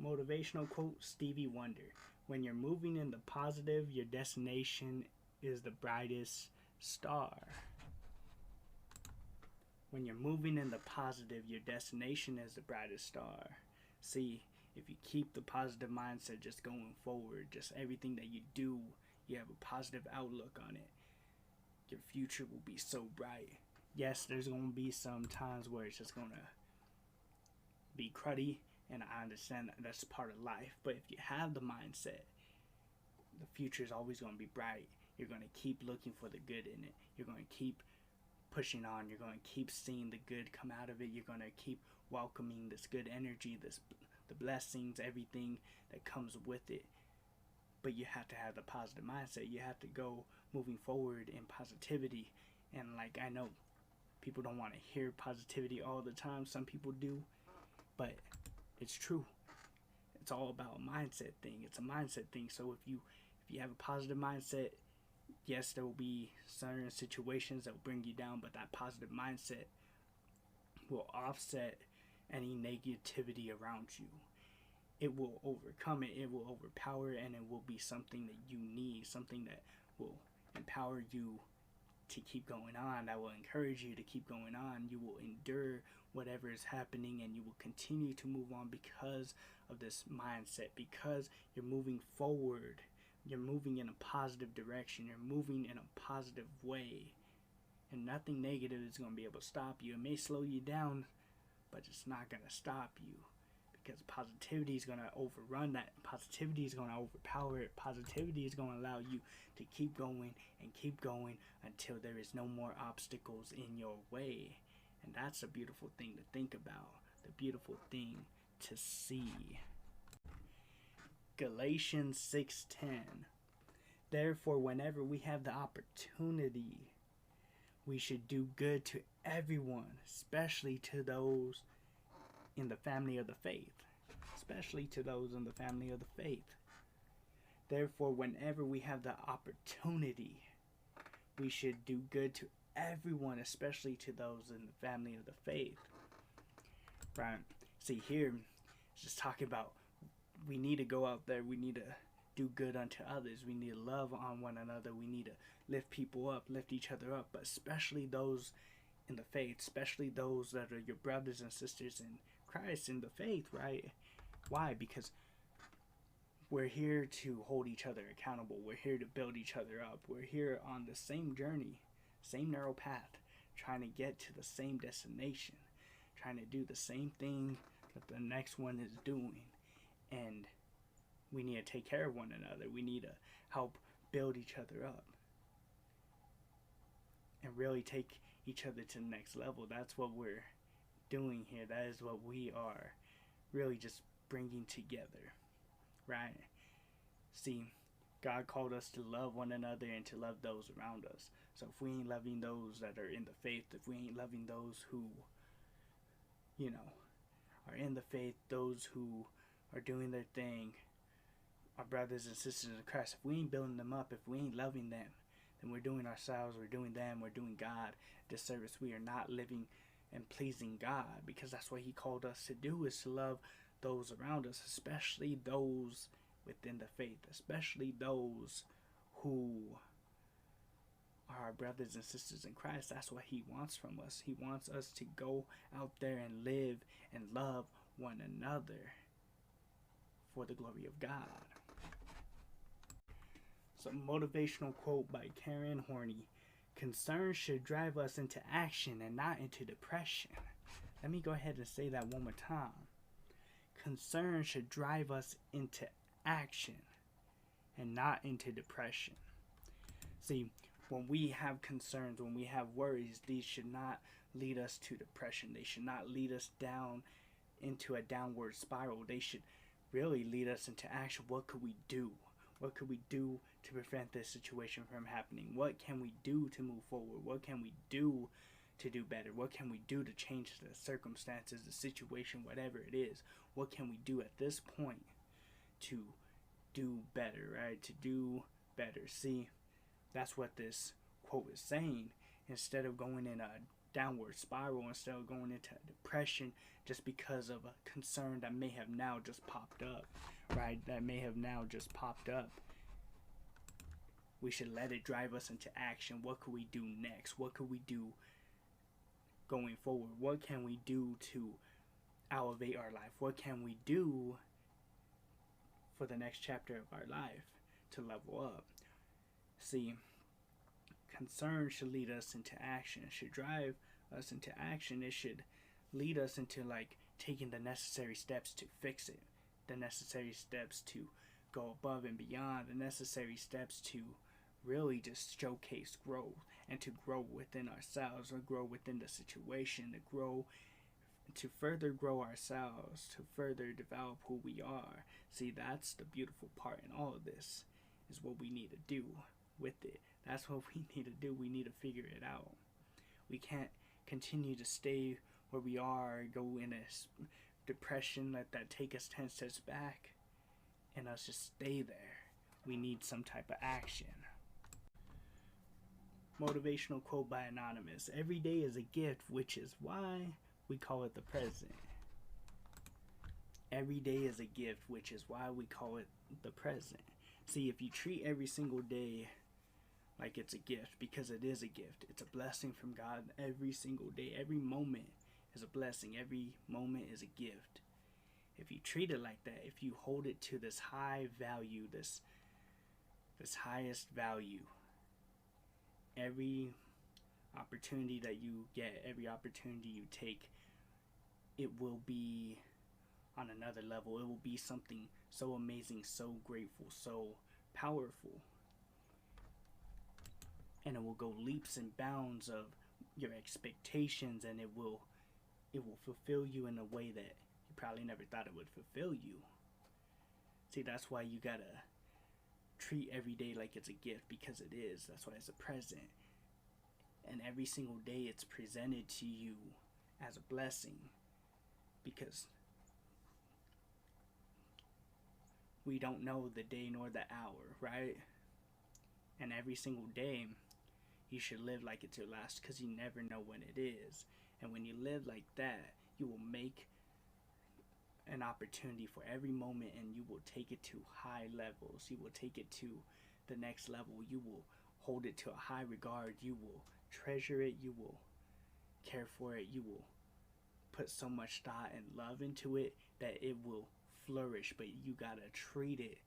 Motivational quote, Stevie Wonder. When you're moving in the positive, your destination is the brightest star. When you're moving in the positive, your destination is the brightest star. See, if you keep the positive mindset just going forward, just everything that you do, you have a positive outlook on it, your future will be so bright. Yes, there's going to be some times where it's just going to be cruddy, and I understand that that's part of life. But if you have the mindset, the future is always going to be bright. You're going to keep looking for the good in it. You're going to keep pushing on. You're going to keep seeing the good come out of it. You're going to keep welcoming this good energy, the blessings, everything that comes with it. But you have to have the positive mindset. You have to go moving forward in positivity. And like, I know people don't want to hear positivity all the time. Some people do, but it's true. It's all about a mindset thing. It's a mindset thing. So if you have a positive mindset, yes, there will be certain situations that will bring you down, but that positive mindset will offset any negativity around you. It will overcome it. It will overpower it, and it will be something that you need, something that will empower you to keep going on, that will encourage you to keep going on. You will endure whatever is happening, and you will continue to move on because of this mindset, because you're moving forward. You're moving in a positive direction. You're moving in a positive way, and nothing negative is going to be able to stop you. It may slow you down, but it's not going to stop you, because positivity is going to overrun that. Positivity is going to overpower it. Positivity is going to allow you to keep going and keep going until there is no more obstacles in your way. And that's a beautiful thing to think about, the beautiful thing to see. Galatians 6:10. Therefore, whenever we have the opportunity, we should do good to everyone, especially to those in the family of the faith. Especially to those in the family of the faith. Therefore, whenever we have the opportunity, we should do good to everyone, especially to those in the family of the faith. Right? See, here, it's just talking about we need to go out there. We need to do good unto others. We need to love on one another. We need to lift people up, lift each other up, but especially those in the faith, especially those that are your brothers and sisters in Christ in the faith, right? Why? Because we're here to hold each other accountable. We're here to build each other up. We're here on the same journey, same narrow path, trying to get to the same destination, trying to do the same thing that the next one is doing. And we need to take care of one another. We need to help build each other up and really take each other to the next level. That's what we're doing here. That is what we are really just bringing together, right? See, God called us to love one another and to love those around us. So if we ain't loving those that are in the faith, if we ain't loving those who, are in the faith, those who are doing their thing, our brothers and sisters in Christ, if we ain't building them up, if we ain't loving them, then we're doing ourselves, we're doing them, we're doing God disservice. We are not living and pleasing God, because that's what He called us to do, is to love those around us, especially those within the faith, especially those who are our brothers and sisters in Christ. That's what He wants from us. He wants us to go out there and live and love one another for the glory of God. Some motivational quote by Karen Horney. Concern should drive us into action and not into depression. Let me go ahead and say that one more time. Concern should drive us into action and not into depression. See, when we have concerns, when we have worries, these should not lead us to depression. They should not lead us down into a downward spiral. They should really lead us into action. What could we do? What could we do to prevent this situation from happening? What can we do to move forward? What can we do to do better? What can we do to change the circumstances, the situation, whatever it is? What can we do at this point to do better, right? To do better. See, that's what this quote is saying. Instead of going in a downward spiral instead of going into depression just because of a concern that may have now just popped up, right? That may have now just popped up. We should let it drive us into action. What could we do next? What could we do going forward? What can we do to elevate our life? What can we do for the next chapter of our life to level up? See, concern should lead us into action. It should drive us into action. It should lead us into like taking the necessary steps to fix it, the necessary steps to go above and beyond, the necessary steps to really just showcase growth and to grow within ourselves or grow within the situation, to further grow ourselves, to further develop who we are. See, that's the beautiful part in all of this, is what we need to do with it. That's what we need to do. We need to figure it out. We can't continue to stay where we are, go in a depression, let that take us 10 steps back, and us just stay there. We need some type of action. Motivational quote by Anonymous. Every day is a gift, which is why we call it the present. Every day is a gift, which is why we call it the present. See, if you treat every single day like it's a gift, because it is a gift, it's a blessing from God every single day. Every moment is a blessing. Every moment is a gift. If you treat it like that, if you hold it to this high value, this highest value, every opportunity that you get, every opportunity you take, it will be on another level. It will be something so amazing, so grateful, so powerful. And it will go leaps and bounds of your expectations, and it will fulfill you in a way that you probably never thought it would fulfill you. See, that's why you gotta treat every day like it's a gift, because it is. That's why it's a present. And every single day it's presented to you as a blessing, because we don't know the day nor the hour, right? And every single day you should live like it's your last, because you never know when it is. And when you live like that, you will make an opportunity for every moment, and you will take it to high levels. You will take it to the next level. You will hold it to a high regard. You will treasure it. You will care for it. You will put so much thought and love into it that it will flourish. But you gotta treat it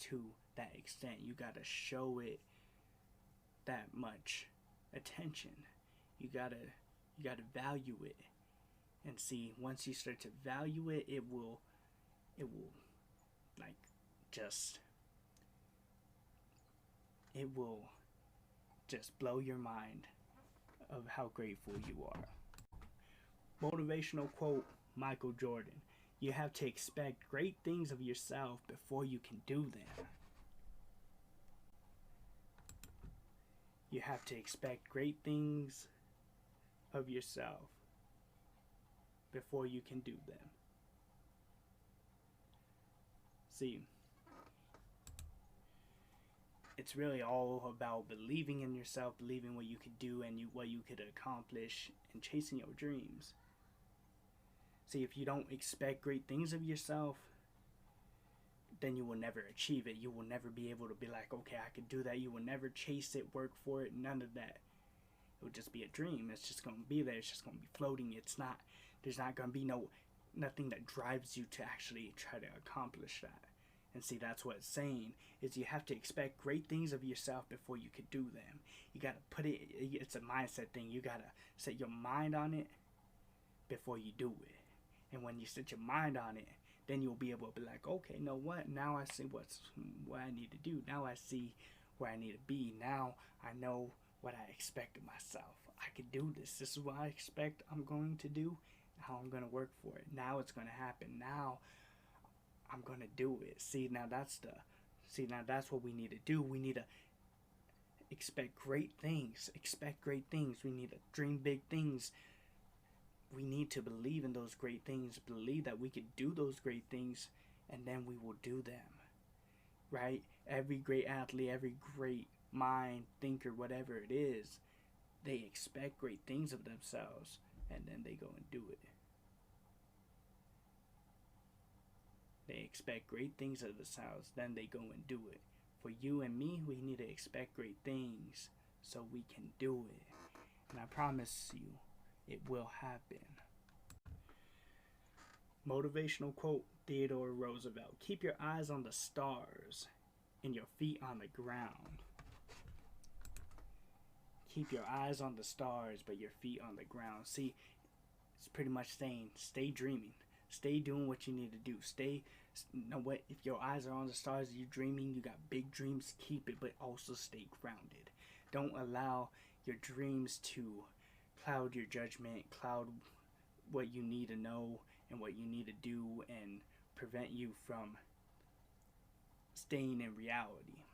to that extent. You gotta show it that much attention. You gotta value it. And see, once you start to value it, it will like just blow your mind of how grateful you are. Motivational quote, Michael Jordan. You have to expect great things of yourself before you can do them. You have to expect great things of yourself before you can do them. See, it's really all about believing in yourself, believing what you could do and what you could accomplish, and chasing your dreams. See, if you don't expect great things of yourself, then you will never achieve it. You will never be able to be like, okay, I could do that. You will never chase it, work for it, none of that. It would just be a dream. It's just going to be there. It's just going to be floating. There's not going to be nothing that drives you to actually try to accomplish that. And see, that's what it's saying, is you have to expect great things of yourself before you could do them. You got to it's a mindset thing. You got to set your mind on it before you do it. And when you set your mind on it, then you'll be able to be like, okay, you know what? Now I see what I need to do. Now I see where I need to be. Now I know what I expect of myself. I can do this. This is what I expect I'm going to do. How I'm going to work for it. Now it's going to happen. Now I'm going to do it. See, now that's what we need to do. We need to expect great things. Expect great things. We need to dream big things. We need to believe in those great things. Believe that we could do those great things, and then we will do them. Right? Every great athlete, every great mind, thinker, whatever it is, They expect great things of themselves, and then they go and do it. They expect great things of themselves, then they go and do it. For you and me, we need to expect great things so we can do it. And I promise you, it will happen. Motivational quote, Theodore Roosevelt: keep your eyes on the stars and your feet on the ground. Keep your eyes on the stars, but your feet on the ground. See, it's pretty much saying, stay dreaming. Stay doing what you need to do. Stay, you know what, if your eyes are on the stars, you're dreaming, you got big dreams, keep it, but also stay grounded. Don't allow your dreams to cloud your judgment, cloud what you need to know and what you need to do, and prevent you from staying in reality.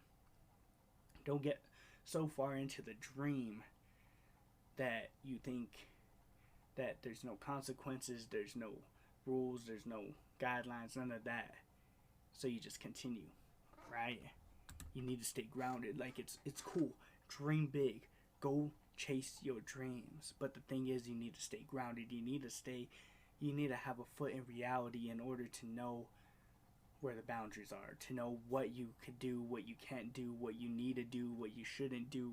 Don't get so far into the dream that you think that there's no consequences, there's no rules, there's no guidelines, none of that. So you just continue, right? You need to stay grounded. Like, it's cool. Dream big. Go chase your dreams. But the thing is, you need to stay grounded. You need to have a foot in reality in order to know where the boundaries are, to know what you could do, what you can't do, what you need to do, what you shouldn't do.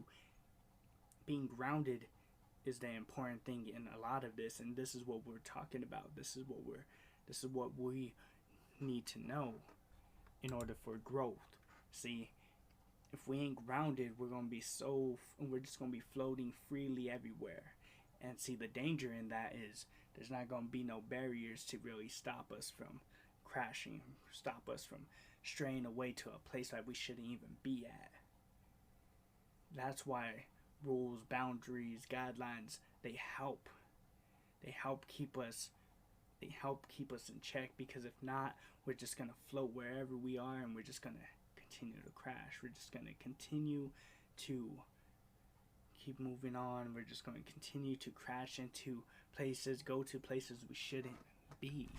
Being grounded is the important thing in a lot of this, and this is what we're talking about. This is what we need to know in order for growth. See, if we ain't grounded, we're just gonna be floating freely everywhere. And see, the danger in that is there's not gonna be no barriers to really stop us from crashing, stop us from straying away to a place that we shouldn't even be at. That's why rules, boundaries, guidelines, they help keep us in check, because if not, we're just going to float wherever we are, and we're just going to continue to crash. We're just going to continue to keep moving on. We're just going to continue to crash into places, go to places we shouldn't be.